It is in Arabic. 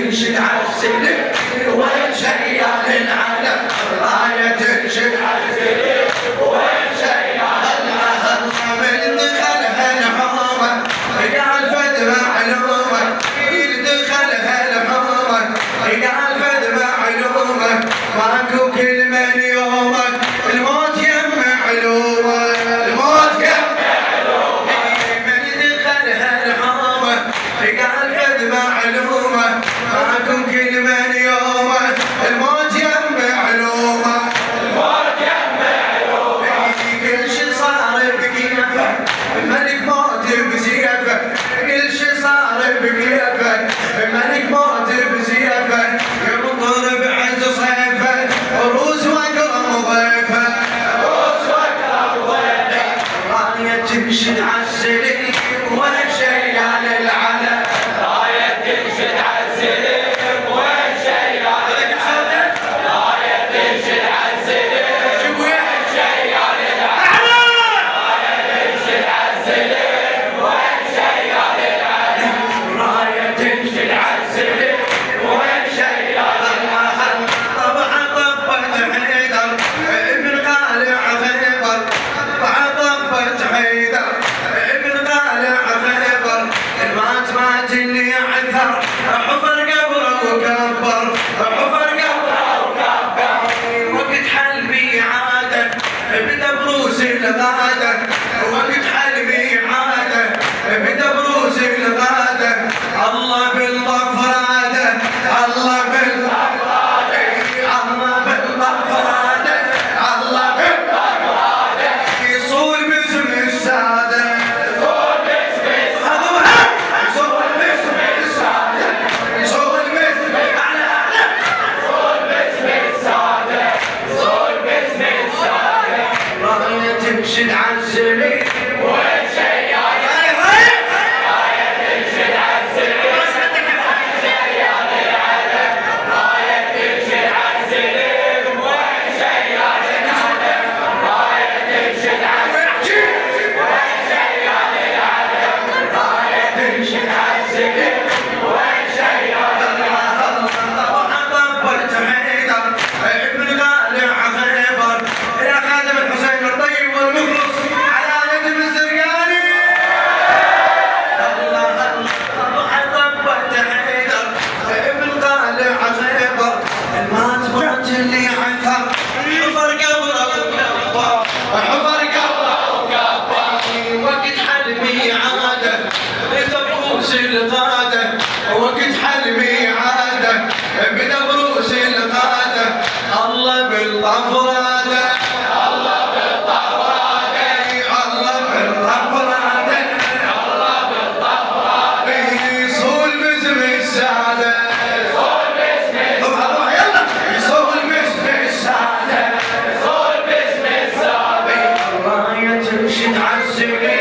تنشد عالسلم وين شيال العلم، راية تنشد عالسلم وين شيال العلم. من دخلها الحومة قال فد معلومة، من دخلها الحومة قال فد معلومة، ماكو كلمة اليومة الموت يم معلومة، الموت يم معلومة. من دخلها الحومة قال فد معلومة، ماكو كلمة اليومة الموت يم معلومة، الموت يم معلومة. كل شي صار بكيفه الملك موت بزيفه، كل شي صار بكيفه الملك موت بزيفه، ينظر بعز صيفه روس واكرم ضيفه، روس واكرم ضيفه. راية تنشد عالسلم وين شيال العلم، راية تنشد عالسلم وين شيال العلم، راية تنشد عالسلم وين شيال العلم، راية تنشد عالسلم وين شيال العلم، راية تنشد عالسلم وين شيال العلم. طبعا طبت حيدر ابن قالع خيبر، طبعا طبت حيدر ابن قالع خيبر، مات اللي عثر حفر قبره وكبر، حفر قبره وكبر. وقت حل ميعاده بدا بروس الغاده، وقت حل ميعاده بدا بروس الغاده، الله بالغفراده، الله بالغفراده، الله بالغفراده، الله بالغفراده. يصول باسم الساده، يصول باسم الساده، يصول باسم الساده، يصول باسم الساده، يصول باسم الساده، يصول باسم الساده. راية تنشد عالسلم وين شيال العلم، راية تنشد عالسلم وين شيال العلم، راية تنشد عالسلم وين شيال العلم، راية تنشد عالسلم وين شيال العلم، راية تنشد عالسلم وين شيال العلم. طبعا طبت حيدر ابن قالع خيبر، يا خادم الحسين الطيب والمخلص على نجم الزرقاني. الله الله. طبعا طبت حيدر ابن قالع خيبر، مات اللي عثر حفر قبره وكبر، حفر قبره وكبر. وقت حل ميعاده بدا بروس الغاده، وقت حل ميعاده بدا بروس الغاده، الله بالغفراده، الله بالغفراده، الله بالغفراده، الله بالغفراده. يصول باسم الساده، يصول باسم الساده، يلا يصول باسم الساده، يصول باسم الساده. راية تنشد عالسلم